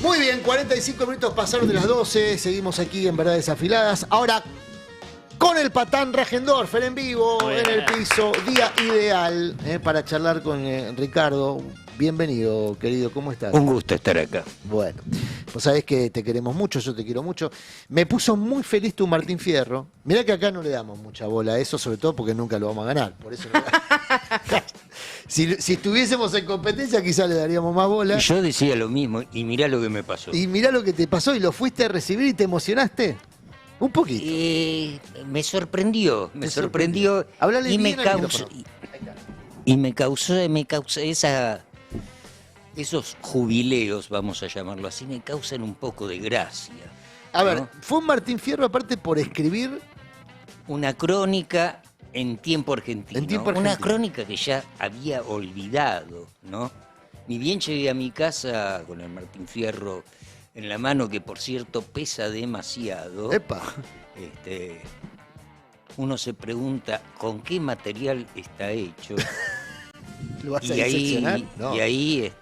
Muy bien, 45 minutos pasaron de las 12. Seguimos aquí en Verdades Afiladas. Ahora con el patán Rajendorfer en vivo, en el piso. Día ideal para charlar con Ricardo. Bienvenido, querido. ¿Cómo estás? Un gusto estar acá. Bueno, vos sabés que te queremos mucho, yo te quiero mucho. Me puso muy feliz tu Martín Fierro. Mirá que acá no le damos mucha bola a eso, sobre todo porque nunca lo vamos a ganar. Por eso no... si estuviésemos en competencia, quizás le daríamos más bola. Y yo decía lo mismo, y mirá lo que me pasó. Y mirá lo que te pasó, y lo fuiste a recibir y te emocionaste. Un poquito. Me sorprendió, Hablale y me bien al causó, me causó esos jubileos, vamos a llamarlo así, me causan un poco de gracia. A ver, ¿no? fue un Martín Fierro aparte por escribir Una crónica en tiempo argentino. Una crónica que ya había olvidado, ¿no? Ni bien llegué a mi casa con el Martín Fierro en la mano, que por cierto pesa demasiado. ¡Epa! Uno se pregunta con qué material está hecho. ¿Lo vas a Y diseccionar? ahí, No. y ahí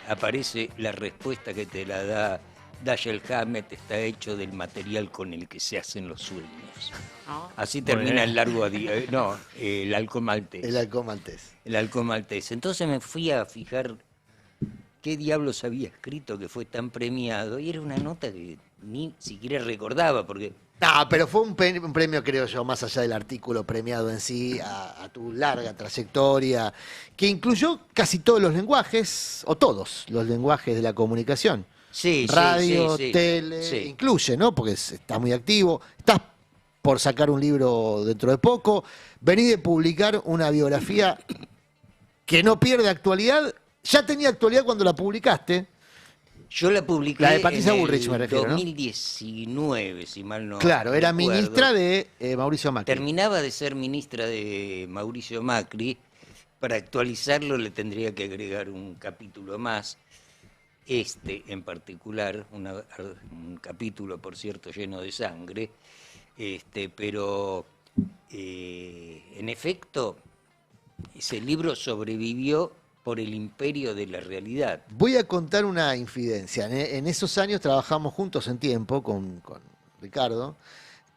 aparece la respuesta que te la da Dashiell Hammett: está hecho del material con el que se hacen los sueños. Así termina el largo el halcón maltés. El halcón maltés. El halcón maltés. Entonces me fui a fijar qué diablos había escrito que fue tan premiado, y era una nota que ni siquiera recordaba, porque... No, pero fue un premio, creo yo, más allá del artículo premiado en sí, a tu larga trayectoria, que incluyó casi todos los lenguajes, o todos los lenguajes de la comunicación. Sí, Radio, sí, tele, sí. incluye, ¿no? Porque estás muy activo, estás por sacar un libro dentro de poco, venís de publicar una biografía que no pierde actualidad. Ya tenía actualidad cuando la publicaste. Yo la publiqué La de Patricia en Bullrich, me refiero, ¿no? 2019, si mal no Claro, era recuerdo. ministra de Mauricio Macri. Terminaba de ser ministra de Mauricio Macri. Para actualizarlo le tendría que agregar un capítulo más. En particular, un capítulo, por cierto, lleno de sangre. Pero en efecto, ese libro sobrevivió por el imperio de la realidad. Voy a contar una infidencia. En esos años trabajamos juntos en tiempo con Ricardo,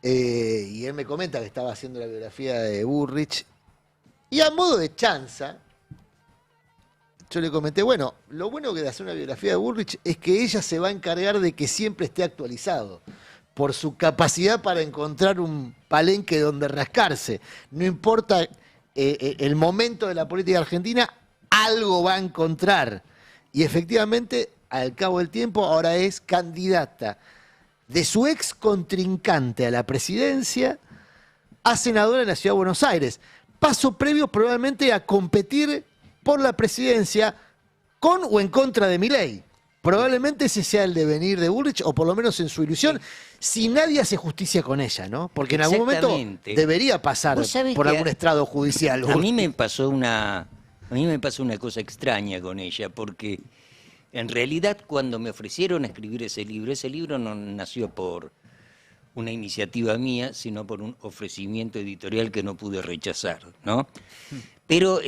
y él me comenta que estaba haciendo la biografía de Bullrich, y a modo de chanza, yo le comenté, bueno, lo bueno que de hacer una biografía de Bullrich es que ella se va a encargar de que siempre esté actualizado, por su capacidad para encontrar un palenque donde rascarse. No importa el momento de la política argentina, algo va a encontrar. Y efectivamente, al cabo del tiempo, ahora es candidata de su ex contrincante a la presidencia a senadora en la Ciudad de Buenos Aires. Paso previo probablemente a competir por la presidencia con o en contra de Milei. Probablemente ese sea el devenir de Bullrich, o por lo menos en su ilusión, si nadie hace justicia con ella, ¿no? Porque en algún momento debería pasar por algún estrado judicial. A mí me pasó una cosa extraña con ella, porque en realidad cuando me ofrecieron escribir ese libro no nació por una iniciativa mía, sino por un ofrecimiento editorial que no pude rechazar, ¿no? Pero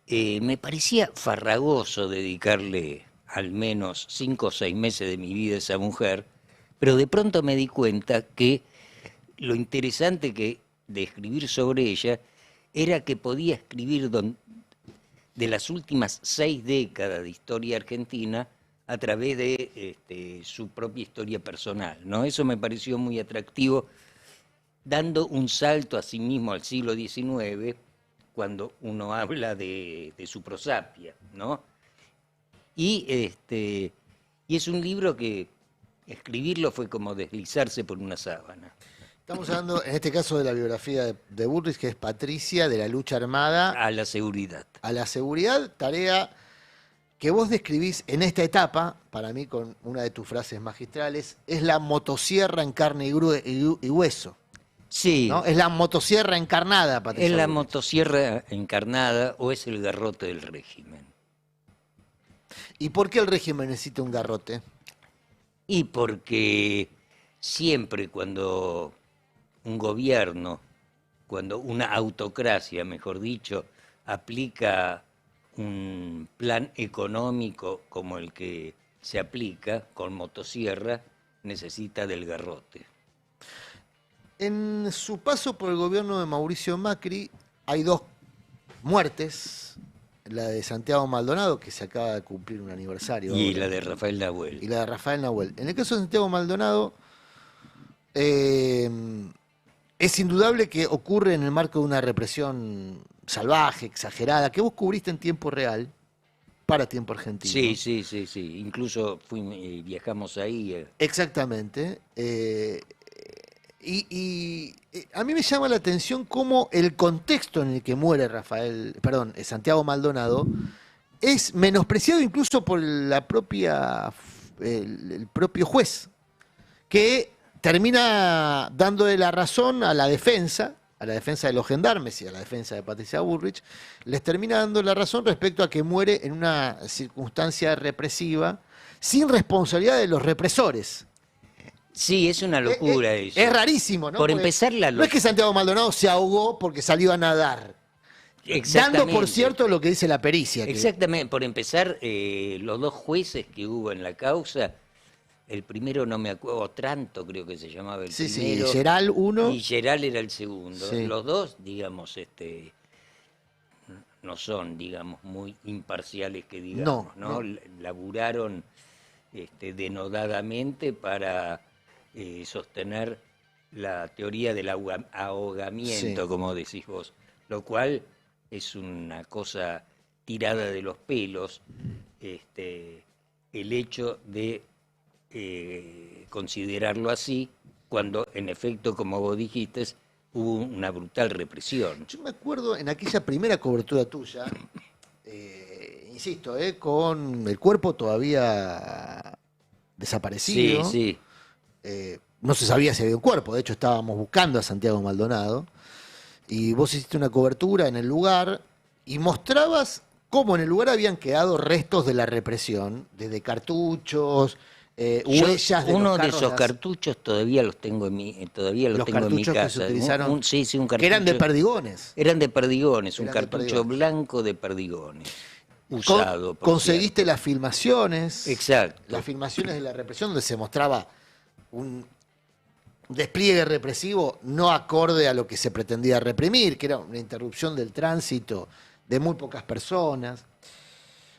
me parecía farragoso dedicarle al menos 5 o 6 meses de mi vida a esa mujer, pero de pronto me di cuenta que lo interesante de escribir sobre ella era que podía escribir de las últimas 6 décadas de historia argentina a través de su propia historia personal, ¿no? Eso me pareció muy atractivo, dando un salto a sí mismo al siglo XIX, cuando uno habla de su prosapia, ¿no? Y es un libro que escribirlo fue como deslizarse por una sábana. Estamos hablando, en este caso, de la biografía de Bullrich, que es Patricia, de la lucha armada a la seguridad. A la seguridad, tarea que vos describís en esta etapa, para mí con una de tus frases magistrales, es la motosierra en carne y hueso. Sí. ¿No? Es la motosierra encarnada, Patricia. Es la Bullrich. motosierra encarnada, o es el garrote del régimen. ¿Y por qué el régimen necesita un garrote? Y porque siempre cuando un gobierno, cuando una autocracia, mejor dicho, aplica un plan económico como el que se aplica con motosierra, necesita del garrote. En su paso por el gobierno de Mauricio Macri hay dos muertes, la de Santiago Maldonado, que se acaba de cumplir un aniversario Y ahora, la de Rafael y Nahuel. la de Rafael Nahuel. En el caso de Santiago Maldonado, eh, es indudable que ocurre en el marco de una represión salvaje, exagerada, que vos cubriste en tiempo real, para Tiempo Argentino. Sí, sí, sí, sí. Incluso viajamos ahí. Exactamente. A mí me llama la atención cómo el contexto en el que muere Santiago Maldonado es menospreciado incluso por el propio juez, que termina dándole la razón a la defensa de los gendarmes y a la defensa de Patricia Bullrich, les termina dando la razón respecto a que muere en una circunstancia represiva sin responsabilidad de los represores. Sí, es una locura eso. Es rarísimo, ¿no? Por Porque empezar, no es que Santiago Maldonado se ahogó porque salió a nadar. Exactamente. Dando por cierto lo que dice la pericia. Exactamente. Por empezar, los dos jueces que hubo en la causa, el primero no me acuerdo, Otranto creo que se llamaba el primero. Sí, Geral uno. Y Geral era el segundo. Sí. Los dos, digamos, no son, digamos, muy imparciales que digamos, ¿no? Laburaron denodadamente para sostener la teoría del ahogamiento, Sí. como decís vos, lo cual es una cosa tirada de los pelos, el hecho de considerarlo así, cuando en efecto, como vos dijiste, hubo una brutal represión. Yo me acuerdo en aquella primera cobertura tuya, insisto, con el cuerpo todavía desaparecido. Sí, No se sabía si había un cuerpo, de hecho estábamos buscando a Santiago Maldonado, y vos hiciste una cobertura en el lugar y mostrabas cómo en el lugar habían quedado restos de la represión, desde cartuchos, huellas de uno los de carros, esos cartuchos todavía los tengo en mi los cartuchos que se utilizaron, un cartucho, que eran de perdigones. Eran de perdigones, un Eran de cartucho perdigones. blanco de perdigones, usado. Conseguiste las filmaciones. Exacto. Las filmaciones de la represión, donde se mostraba un despliegue represivo no acorde a lo que se pretendía reprimir, que era una interrupción del tránsito de muy pocas personas.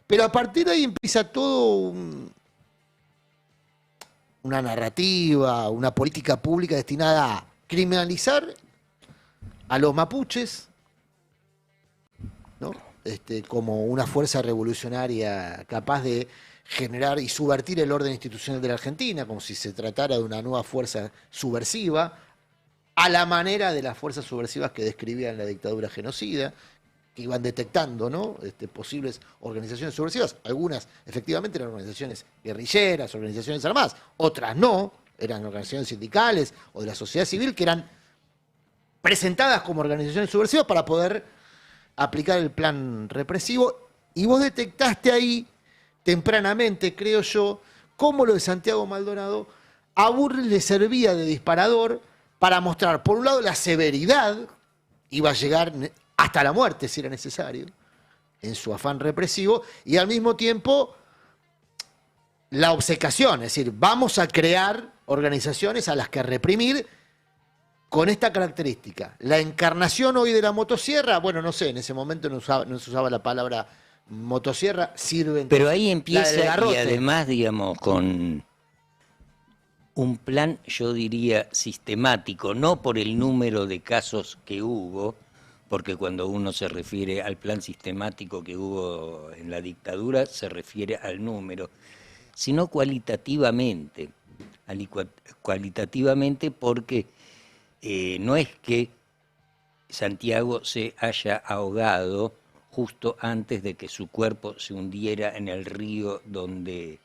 Pero a partir de ahí empieza todo una narrativa, una política pública destinada a criminalizar a los mapuches, ¿no? Como una fuerza revolucionaria capaz de generar y subvertir el orden institucional de la Argentina, como si se tratara de una nueva fuerza subversiva, a la manera de las fuerzas subversivas que describían la dictadura genocida, que iban detectando, ¿no? Posibles organizaciones subversivas. Algunas efectivamente eran organizaciones guerrilleras, organizaciones armadas, otras no, eran organizaciones sindicales o de la sociedad civil que eran presentadas como organizaciones subversivas para poder aplicar el plan represivo. Y vos detectaste ahí tempranamente, creo yo, cómo lo de Santiago Maldonado a Bullrich le servía de disparador para mostrar, por un lado, la severidad, iba a llegar hasta la muerte si era necesario, en su afán represivo, y al mismo tiempo la obcecación, es decir, vamos a crear organizaciones a las que reprimir con esta característica. La encarnación hoy de la motosierra, bueno, no sé, en ese momento no se usaba la palabra motosierra, sirve. Pero ahí empieza, y garrote. además, digamos, con un plan, yo diría, sistemático, no por el número de casos que hubo, porque cuando uno se refiere al plan sistemático que hubo en la dictadura, se refiere al número, sino cualitativamente. Cualitativamente porque no es que Santiago se haya ahogado justo antes de que su cuerpo se hundiera en el río donde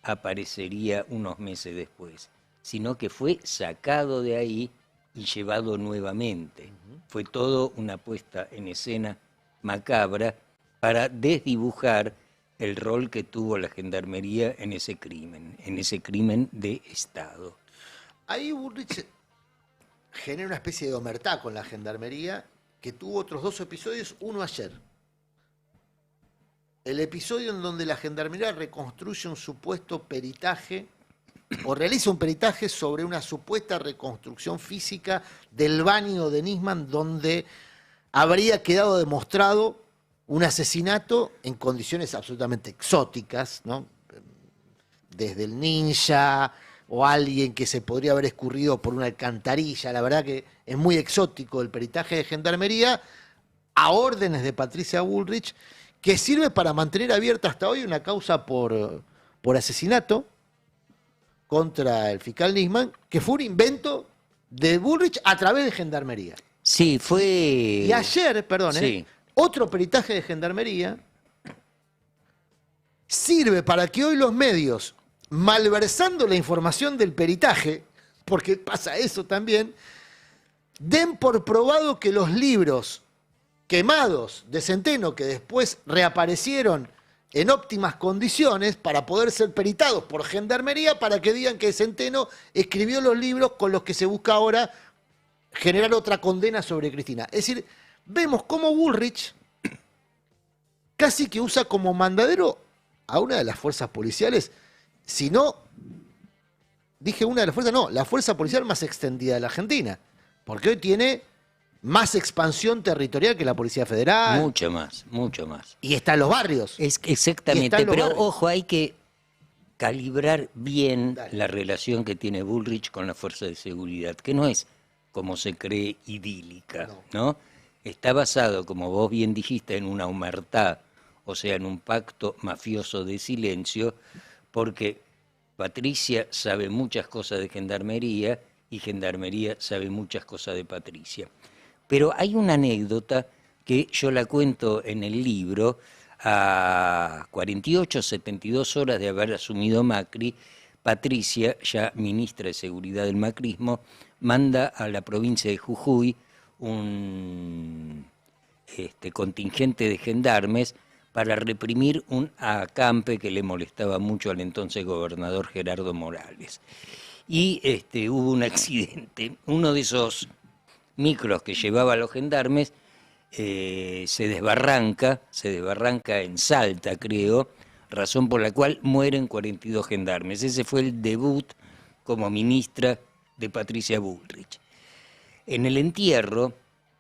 aparecería unos meses después, sino que fue sacado de ahí y llevado nuevamente. Fue todo una puesta en escena macabra para desdibujar el rol que tuvo la gendarmería en ese crimen de Estado. Ahí Bullrich genera una especie de omertá con la gendarmería, que tuvo otros dos episodios, uno ayer. el episodio en donde la Gendarmería reconstruye un supuesto peritaje o realiza un peritaje sobre una supuesta reconstrucción física del baño de Nisman donde habría quedado demostrado un asesinato en condiciones absolutamente exóticas, ¿no? Desde el ninja o alguien que se podría haber escurrido por una alcantarilla. La verdad que es muy exótico el peritaje de Gendarmería a órdenes de Patricia Bullrich, que sirve para mantener abierta hasta hoy una causa por asesinato contra el fiscal Nisman, que fue un invento de Bullrich a través de Gendarmería. Sí, fue... Y ayer, perdón, Sí. otro peritaje de Gendarmería sirve para que hoy los medios, malversando la información del peritaje, porque pasa eso también, den por probado que los libros quemados de Centeno, que después reaparecieron en óptimas condiciones para poder ser peritados por Gendarmería, para que digan que Centeno escribió los libros con los que se busca ahora generar otra condena sobre Cristina. Es decir, vemos cómo Bullrich casi que usa como mandadero a una de las fuerzas policiales, si no, dije una de las fuerzas, no, la fuerza policial más extendida de la Argentina, porque hoy tiene más expansión territorial que la Policía Federal. Mucho más, mucho más. Y está en los barrios. Exactamente, pero barrios. ojo, hay que calibrar bien Dale. la relación que tiene Bullrich con la fuerza de seguridad, que no es como se cree idílica, ¿no? Está basado, como vos bien dijiste, en una omertá, o sea, en un pacto mafioso de silencio, porque Patricia sabe muchas cosas de Gendarmería y Gendarmería sabe muchas cosas de Patricia. Pero hay una anécdota que yo la cuento en el libro, a 48, 72 horas de haber asumido Macri, Patricia, ya ministra de Seguridad del macrismo, manda a la provincia de Jujuy un contingente de gendarmes para reprimir un acampe que le molestaba mucho al entonces gobernador Gerardo Morales. Y hubo un accidente. Uno de esos micros que llevaba a los gendarmes se desbarranca en Salta, creo, razón por la cual mueren 42 gendarmes. Ese fue el debut como ministra de Patricia Bullrich. En el entierro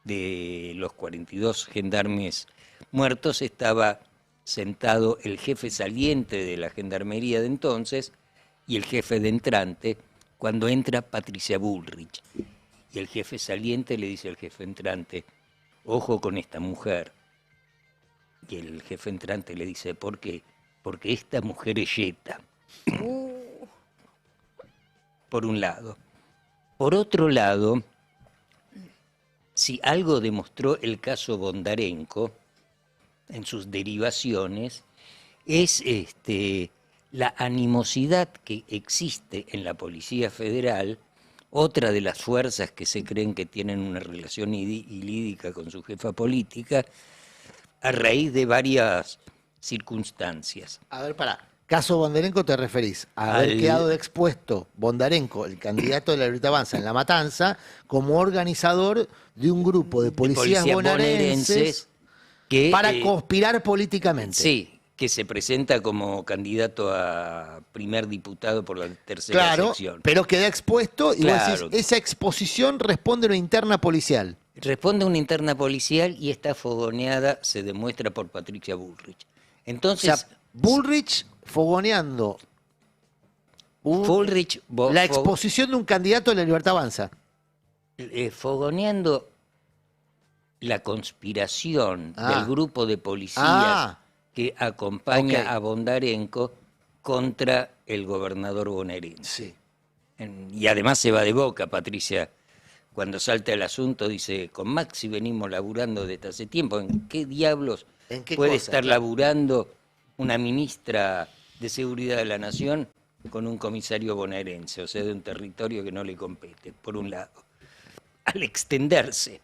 de los 42 gendarmes muertos estaba sentado el jefe saliente de la gendarmería de entonces y el jefe de entrante cuando entra Patricia Bullrich. Y el jefe saliente le dice al jefe entrante, ojo con esta mujer. Y el jefe entrante le dice, ¿por qué? Porque esta mujer es yeta. Por un lado. Por otro lado, si algo demostró el caso Bondarenko en sus derivaciones, es la animosidad que existe en la Policía Federal, otra de las fuerzas que se creen que tienen una relación ilídica con su jefa política, a raíz de varias circunstancias. A ver, caso Bondarenko te referís a haber quedado expuesto Bondarenko, el candidato de la Libertad Avanza en La Matanza, como organizador de un grupo de policías bonaerenses que, para conspirar políticamente. Sí, que se presenta como candidato a primer diputado por la tercera sección. Pero queda expuesto y Claro. vos decís, esa exposición responde a una interna policial. Responde a una interna policial y está fogoneada, se demuestra por Patricia Bullrich. Entonces, O sea, Bullrich fogoneando Bullrich la exposición de un candidato de la Libertad Avanza. Fogoneando la conspiración del grupo de policías que acompaña a Bondarenko contra el gobernador bonaerense. Sí. Y además se va de boca, Patricia, cuando salta el asunto, dice, con Maxi venimos laburando desde hace tiempo, ¿en qué diablos puede estar laburando una ministra de Seguridad de la Nación con un comisario bonaerense, o sea, de un territorio que no le compete, por un lado? Al extenderse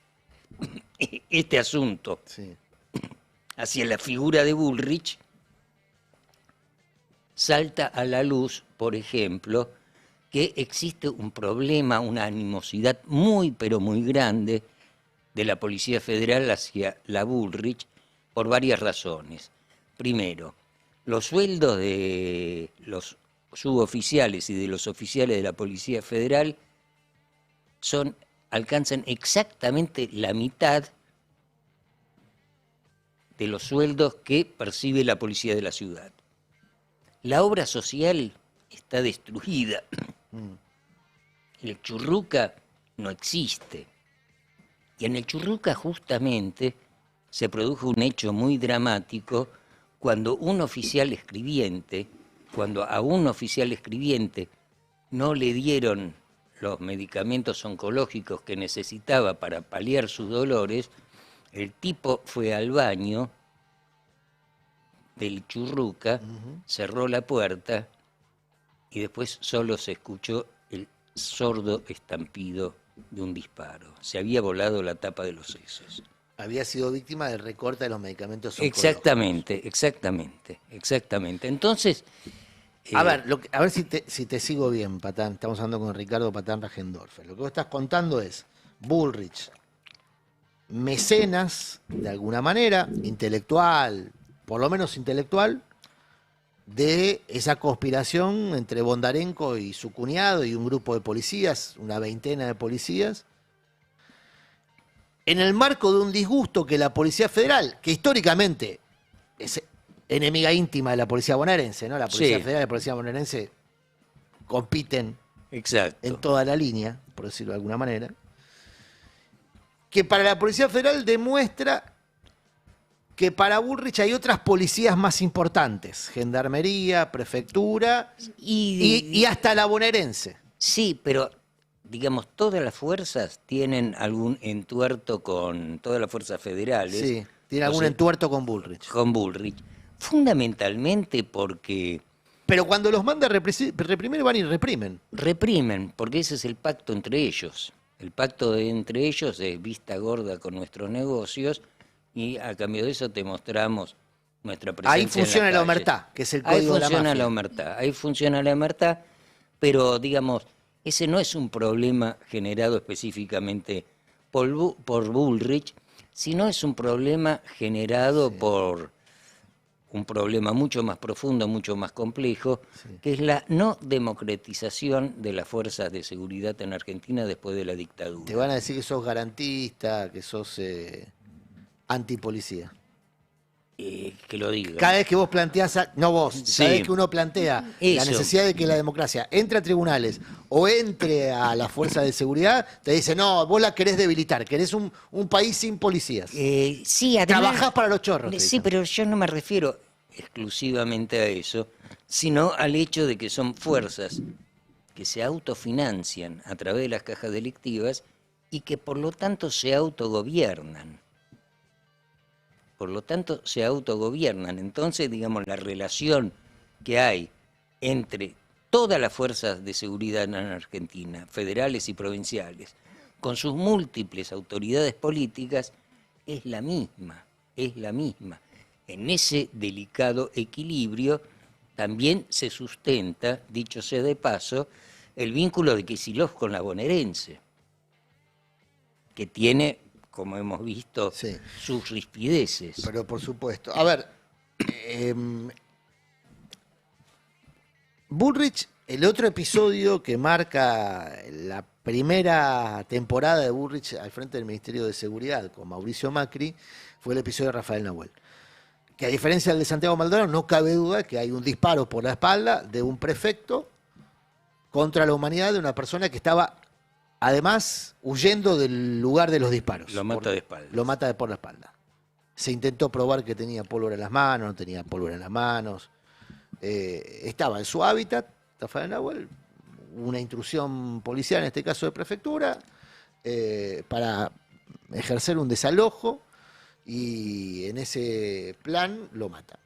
este asunto hacia la figura de Bullrich, salta a la luz, por ejemplo, que existe un problema, una animosidad muy, pero muy grande de la Policía Federal hacia la Bullrich por varias razones. Primero, los sueldos de los suboficiales y de los oficiales de la Policía Federal alcanzan exactamente la mitad de los sueldos que percibe la policía de la ciudad. La obra social está destruida. El Churruca no existe. Y en el Churruca justamente se produjo un hecho muy dramático cuando a un oficial escribiente no le dieron los medicamentos oncológicos que necesitaba para paliar sus dolores, el tipo fue al baño del Churruca, cerró la puerta y después solo se escuchó el sordo estampido de un disparo. Se había volado la tapa de los sesos. Había sido víctima del recorte de los medicamentos oncológicos. Exactamente. Entonces... a ver si te sigo bien, Patán. Estamos hablando con Ricardo Patán Rajendorfer. Lo que vos estás contando es Bullrich, mecenas, de alguna manera, intelectual, por lo menos intelectual, de esa conspiración entre Bondarenko y su cuñado y un grupo de policías, una veintena de policías, en el marco de un disgusto que la Policía Federal, que históricamente es enemiga íntima de la Policía bonaerense, ¿no? La Policía Federal y la Policía bonaerense compiten en toda la línea, por decirlo de alguna manera, que para la Policía Federal demuestra que para Bullrich hay otras policías más importantes, gendarmería, prefectura y hasta la bonaerense. Sí, pero digamos, todas las fuerzas tienen algún entuerto con todas las fuerzas federales. Sí, tiene algún entuerto con Bullrich. Con Bullrich. Fundamentalmente porque... Pero cuando los manda a reprimir van y reprimen. Reprimen, porque ese es el pacto entre ellos. El pacto entre ellos es vista gorda con nuestros negocios y a cambio de eso te mostramos nuestra presencia. Ahí funciona la omertá, que es el código de la mafia. Ahí funciona la omertá, pero digamos, ese no es un problema generado específicamente por Bullrich, sino es un problema generado por un problema mucho más profundo, mucho más complejo, que es la no democratización de las fuerzas de seguridad en Argentina después de la dictadura. Te van a decir que sos garantista, que sos antipolicía. Que lo diga. Cada vez que vos planteás, no vos, cada vez que uno plantea la necesidad de que la democracia entre a tribunales o entre a las fuerzas de seguridad, te dice, no, vos la querés debilitar, querés un país sin policías. Sí, además, trabajás para los chorros. Sí, pero yo no me refiero exclusivamente a eso, sino al hecho de que son fuerzas que se autofinancian a través de las cajas delictivas y que por lo tanto se autogobiernan. Entonces, digamos, la relación que hay entre todas las fuerzas de seguridad en Argentina, federales y provinciales, con sus múltiples autoridades políticas, es la misma. En ese delicado equilibrio también se sustenta, dicho sea de paso, el vínculo de Kicillof con la bonaerense, que tiene, como hemos visto, sus rispideces. Pero por supuesto. A ver, Bullrich, el otro episodio que marca la primera temporada de Bullrich al frente del Ministerio de Seguridad con Mauricio Macri, fue el episodio de Rafael Nahuel. Que a diferencia del de Santiago Maldonado, no cabe duda que hay un disparo por la espalda de un prefecto contra la humanidad de una persona que estaba, además, huyendo del lugar de los disparos. Lo mata de espalda. Lo mata por la espalda. Se intentó probar que tenía pólvora en las manos, no tenía pólvora en las manos. Estaba en su hábitat, Rafael Nahuel, una intrusión policial, en este caso de prefectura, para ejercer un desalojo, y en ese plan lo mata.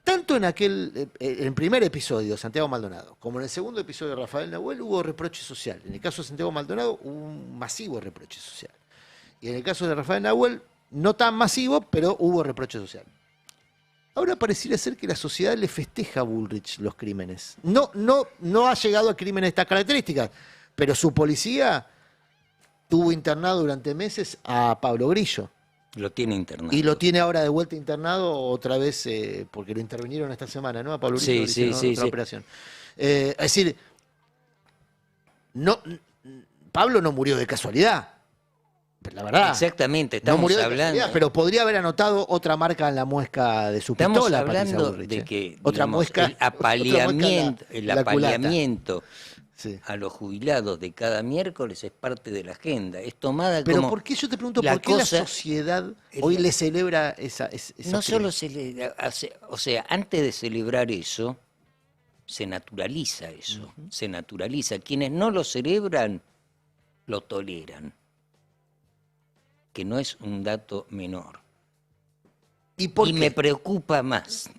Tanto en el primer episodio, Santiago Maldonado, como en el segundo episodio de Rafael Nahuel, hubo reproche social. En el caso de Santiago Maldonado, hubo un masivo reproche social. Y en el caso de Rafael Nahuel, no tan masivo, pero hubo reproche social. Ahora pareciera ser que la sociedad le festeja a Bullrich los crímenes. No ha llegado a crímenes de estas características, pero su policía tuvo internado durante meses a Pablo Grillo, Lo tiene internado. Y lo tiene ahora de vuelta internado otra vez, porque lo intervinieron esta semana, ¿no? A Pablo Urich Sí, le sí, hicieron sí, otra sí. operación. Es decir, no, Pablo no murió de casualidad, la verdad. Exactamente, No estamos murió de hablando. casualidad, pero podría haber anotado otra marca en la muesca de su Estamos pistola, Patricia hablando Bullrich. de que, Otra digamos, muesca, otra muesca el en la culata. apaleamiento Sí. a los jubilados de cada miércoles es parte de la agenda. Es tomada Pero como ¿por qué yo te pregunto, la por qué la cosa- sociedad hoy le celebra esa no solo se le hace, o sea, antes de celebrar eso, se naturaliza eso, se naturaliza. Quienes no lo celebran, lo toleran, que no es un dato menor. ¿Y por Y qué? me preocupa más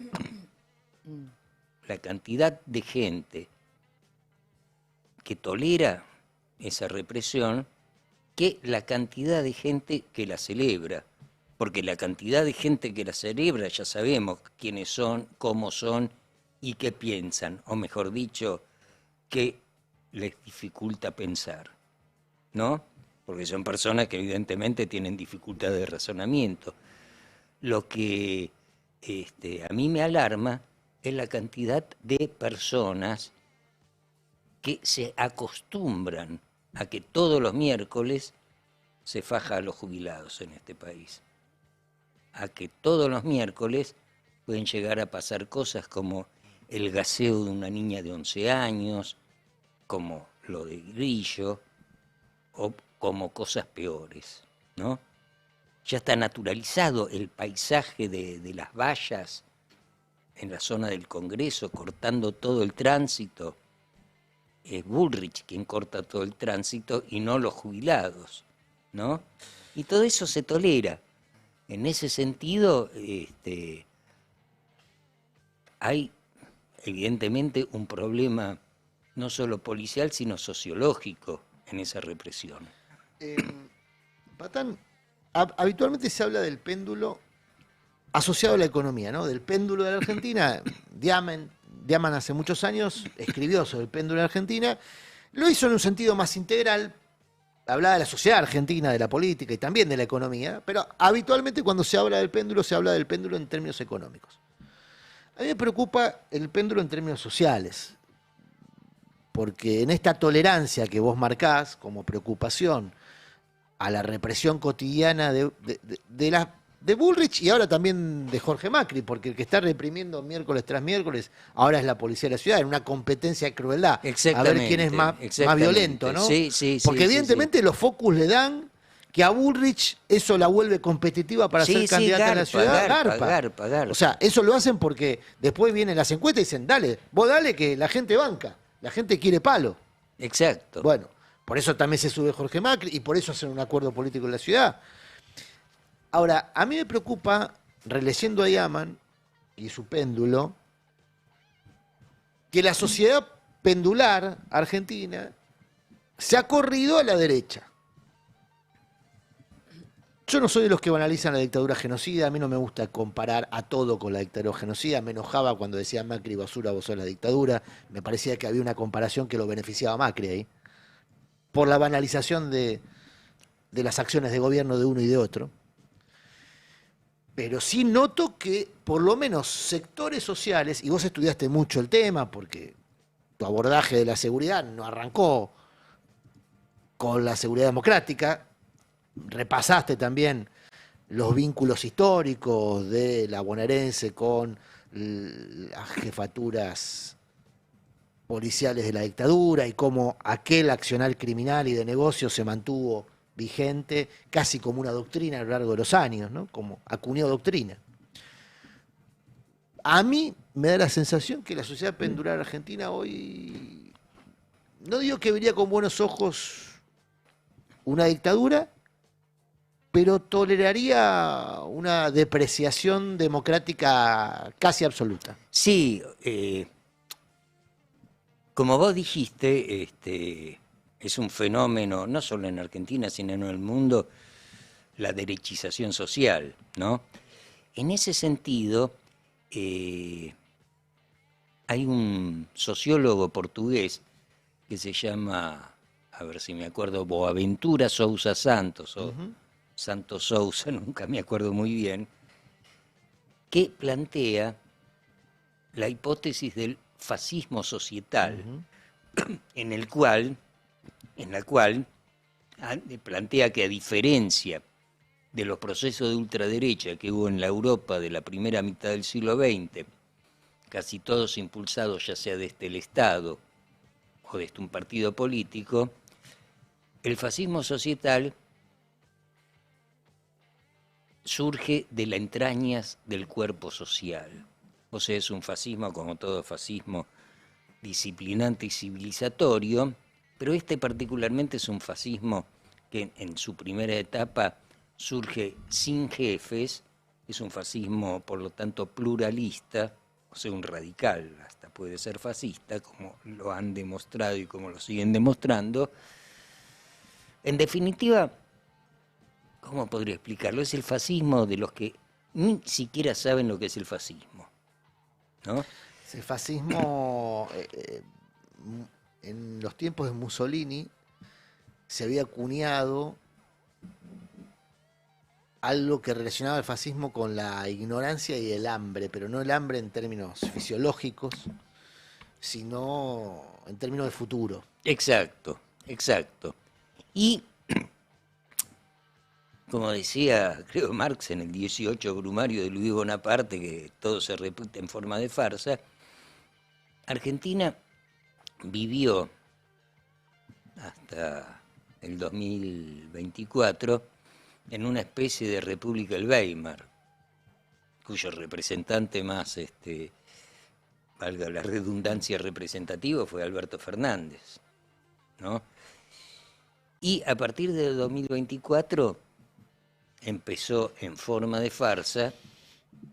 la cantidad de gente que tolera esa represión que la cantidad de gente que la celebra. Porque la cantidad de gente que la celebra ya sabemos quiénes son, cómo son y qué piensan, o mejor dicho, qué les dificulta pensar, ¿no? Porque son personas que evidentemente tienen dificultad de razonamiento. Lo que a mí me alarma es la cantidad de personas que se acostumbran a que todos los miércoles se faja a los jubilados en este país. A que todos los miércoles pueden llegar a pasar cosas como el gaseo de una niña de 11 años, como lo de Grillo, o como cosas peores, ¿no? Ya está naturalizado el paisaje de las vallas en la zona del Congreso, cortando todo el tránsito. Es Bullrich quien corta todo el tránsito y no los jubilados, ¿no? Y todo eso se tolera. En ese sentido, hay evidentemente un problema no solo policial, sino sociológico en esa represión. Patán, habitualmente se habla del péndulo asociado a la economía, ¿no? Del péndulo de la Argentina. Diaman hace muchos años escribió sobre el péndulo de la Argentina, lo hizo en un sentido más integral, hablaba de la sociedad argentina, de la política y también de la economía, pero habitualmente cuando se habla del péndulo se habla del péndulo en términos económicos. A mí me preocupa el péndulo en términos sociales, porque en esta tolerancia que vos marcás como preocupación a la represión cotidiana de Bullrich y ahora también de Jorge Macri, porque el que está reprimiendo miércoles tras miércoles ahora es la policía de la ciudad, en una competencia de crueldad, a ver quién es más violento, ¿no? Sí, porque evidentemente los focus le dan que a Bullrich eso la vuelve competitiva para ser candidata en la ciudad, garpa. O sea, eso lo hacen porque después vienen las encuestas y dicen, dale, vos dale que la gente banca, la gente quiere palo. Exacto. Bueno, por eso también se sube Jorge Macri y por eso hacen un acuerdo político en la ciudad. Ahora, a mí me preocupa, releyendo a Diaman y su péndulo, que la sociedad pendular argentina se ha corrido a la derecha. Yo no soy de los que banalizan la dictadura genocida, a mí no me gusta comparar a todo con la dictadura genocida, me enojaba cuando decía Macri basura, vos sos la dictadura, me parecía que había una comparación que lo beneficiaba a Macri ahí, por la banalización de las acciones de gobierno de uno y de otro. Pero sí noto que por lo menos sectores sociales, y vos estudiaste mucho el tema, porque tu abordaje de la seguridad no arrancó con la seguridad democrática, repasaste también los vínculos históricos de la bonaerense con las jefaturas policiales de la dictadura y cómo aquel accionar criminal y de negocio se mantuvo vigente, casi como una doctrina a lo largo de los años, ¿no? Como acuñó doctrina. A mí me da la sensación que la sociedad pendular argentina hoy, no digo que vería con buenos ojos una dictadura, pero toleraría una depreciación democrática casi absoluta. Sí, como vos dijiste, es un fenómeno, no solo en Argentina, sino en el mundo, la derechización social, ¿no? En ese sentido, hay un sociólogo portugués que se llama, a ver si me acuerdo, Boaventura Sousa Santos, Santos Sousa, nunca me acuerdo muy bien, que plantea la hipótesis del fascismo societal, en la cual plantea que, a diferencia de los procesos de ultraderecha que hubo en la Europa de la primera mitad del siglo XX, casi todos impulsados ya sea desde el Estado o desde un partido político, el fascismo societal surge de las entrañas del cuerpo social. O sea, es un fascismo, como todo fascismo, disciplinante y civilizatorio, pero este particularmente es un fascismo que en su primera etapa surge sin jefes, es un fascismo por lo tanto pluralista, o sea, un radical, hasta puede ser fascista, como lo han demostrado y como lo siguen demostrando. En definitiva, ¿cómo podría explicarlo? Es el fascismo de los que ni siquiera saben lo que es el fascismo, ¿no? El fascismo, en los tiempos de Mussolini, se había acuñado algo que relacionaba el fascismo con la ignorancia y el hambre, pero no el hambre en términos fisiológicos, sino en términos de futuro. Exacto, exacto. Y, como decía, creo, Marx en el 18 Brumario de Luis Bonaparte, que todo se repite en forma de farsa, Argentina vivió hasta el 2024 en una especie de República del Weimar, cuyo representante más, valga la redundancia, representativo fue Alberto Fernández, ¿no? Y a partir de 2024 empezó en forma de farsa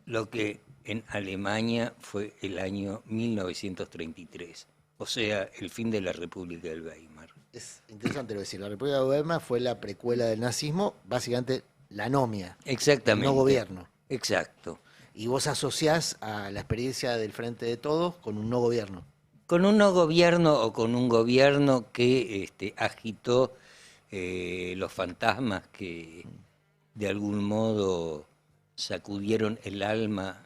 lo que en Alemania fue el año 1933, o sea, el fin de la República del Weimar. Es interesante lo que decir. La República de Weimar fue la precuela del nazismo, básicamente la anomia. Exactamente. El no gobierno. Exacto. Y vos asociás a la experiencia del Frente de Todos con un no gobierno. Con un no gobierno o con un gobierno que agitó los fantasmas que de algún modo sacudieron el alma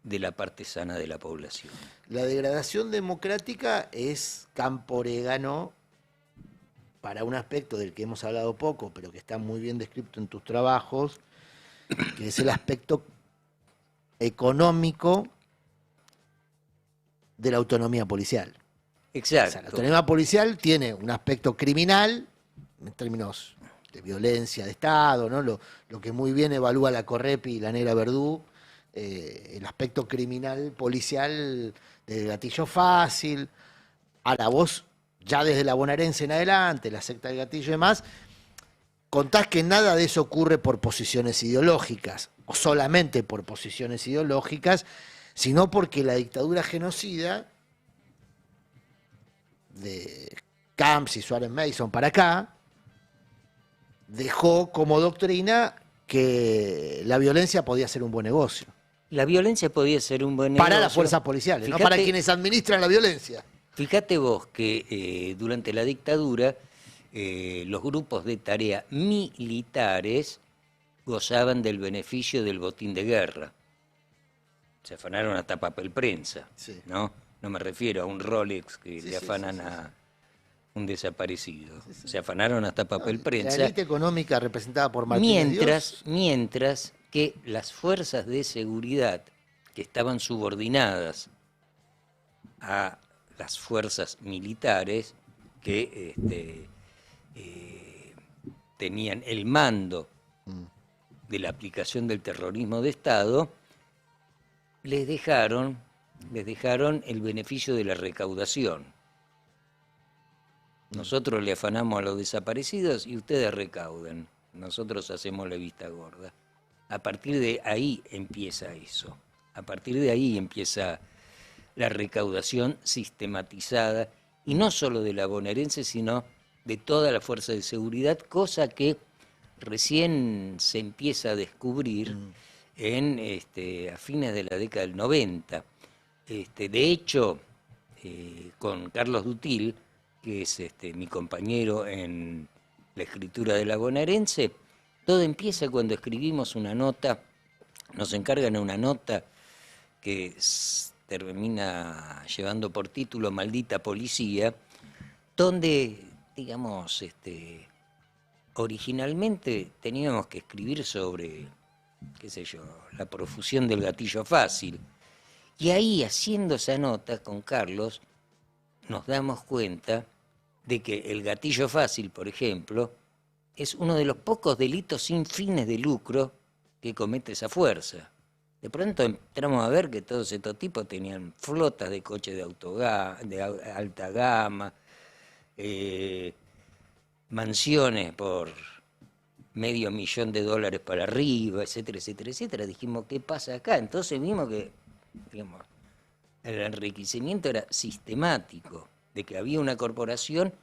de la parte sana de la población. La degradación democrática es campo orégano para un aspecto del que hemos hablado poco, pero que está muy bien descrito en tus trabajos, que es el aspecto económico de la autonomía policial. Exacto. O sea, la autonomía policial tiene un aspecto criminal, en términos de violencia de Estado, ¿no? Lo que muy bien evalúa la Correpi y la Negra Verdú, el aspecto criminal policial del gatillo fácil. Ahora vos, ya desde la bonaerense en adelante, la secta del gatillo y demás, contás que nada de eso ocurre por posiciones ideológicas, o solamente por posiciones ideológicas, sino porque la dictadura genocida de Camps y Suárez Mason para acá dejó como doctrina que la violencia podía ser un buen negocio. La violencia podía ser un buen negocio. Para las fuerzas policiales, no para quienes administran la violencia. Fíjate vos que durante la dictadura los grupos de tarea militares gozaban del beneficio del botín de guerra. Se afanaron hasta papel prensa, Sí. ¿no? No me refiero a un Rolex que Sí, le sí, afanan sí, sí, a un desaparecido. Se afanaron hasta papel prensa. La élite económica representada por Martínez Dios. Mientras que las fuerzas de seguridad que estaban subordinadas a las fuerzas militares que tenían el mando de la aplicación del terrorismo de Estado, les dejaron el beneficio de la recaudación. Nosotros le afanamos a los desaparecidos y ustedes recaudan. Nosotros hacemos la vista gorda. A partir de ahí empieza eso. A partir de ahí empieza la recaudación sistematizada, y no solo de la bonaerense, sino de toda la fuerza de seguridad, cosa que recién se empieza a descubrir a fines de la década del 90. De hecho, con Carlos Dutil, que es mi compañero en la escritura de la bonaerense, Todo empieza cuando escribimos una nota, nos encargan una nota que termina llevando por título Maldita Policía, donde, digamos, originalmente teníamos que escribir sobre, qué sé yo, la profusión del gatillo fácil. Y ahí, haciendo esa nota con Carlos, nos damos cuenta de que el gatillo fácil, por ejemplo, es uno de los pocos delitos sin fines de lucro que comete esa fuerza. De pronto entramos a ver que todos estos tipos tenían flotas de coches de alta gama, mansiones por $500,000 para arriba, etcétera, etcétera, etcétera. Dijimos, ¿qué pasa acá? Entonces vimos que, digamos, el enriquecimiento era sistemático, de que había una corporación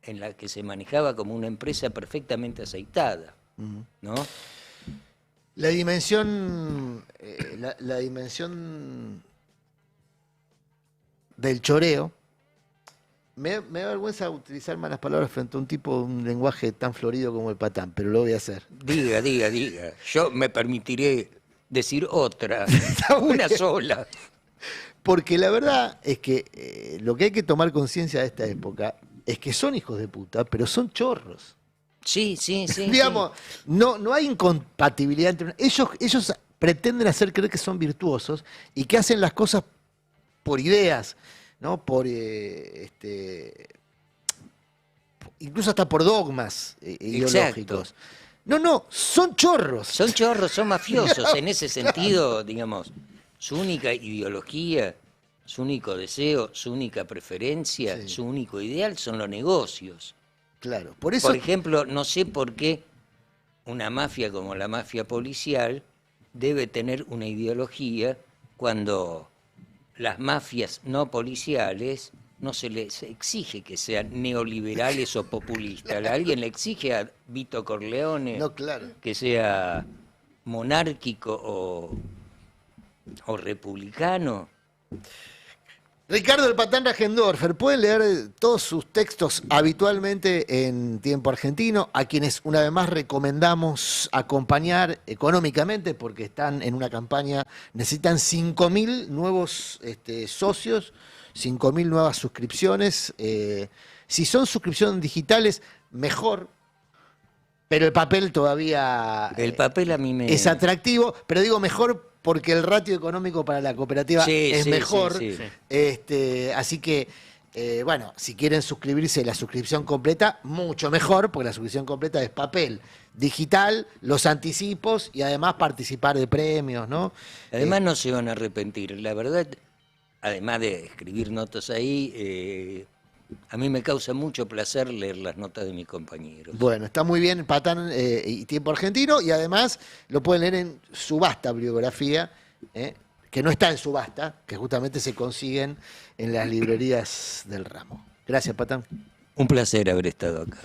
en la que se manejaba como una empresa perfectamente aceitada, ¿no? La dimensión, la dimensión del choreo, me da vergüenza utilizar malas palabras frente a un tipo de un lenguaje tan florido como el Patán, pero lo voy a hacer. Diga. Yo me permitiré decir otra, una sola. Porque la verdad es que lo que hay que tomar conciencia de esta época es que son hijos de puta, pero son chorros. Sí. Digamos, no hay incompatibilidad entre... Ellos pretenden hacer creer que son virtuosos y que hacen las cosas por ideas, ¿no? Incluso hasta por dogmas ideológicos. No, son chorros. Son chorros, son mafiosos. En ese sentido, digamos, su única ideología, su único deseo, su única preferencia, Sí. su único ideal son los negocios. Claro, por eso... Por ejemplo, no sé por qué una mafia como la mafia policial debe tener una ideología cuando las mafias no policiales no se les exige que sean neoliberales o populistas. ¿Alguien le exige a Vito Corleone No, claro. que sea monárquico o republicano? Ricardo el Patán Rajendorfer, pueden leer todos sus textos habitualmente en Tiempo Argentino, a quienes una vez más recomendamos acompañar económicamente porque están en una campaña, necesitan 5.000 nuevos socios, 5.000 nuevas suscripciones. Si son suscripciones digitales, mejor, pero el papel todavía El papel a mí me... es atractivo, pero digo mejor porque el ratio económico para la cooperativa es mejor. Sí. Así que, bueno, si quieren suscribirse, la suscripción completa, mucho mejor, porque la suscripción completa es papel, digital, los anticipos y además participar de premios, ¿no? Además no se van a arrepentir. La verdad, además de escribir notas ahí, a mí me causa mucho placer leer las notas de mis compañeros. Bueno, está muy bien Patán y Tiempo Argentino, y además lo pueden leer en Subasta Bibliografía, que no está en subasta, que justamente se consiguen en las librerías del ramo. Gracias, Patán. Un placer haber estado acá.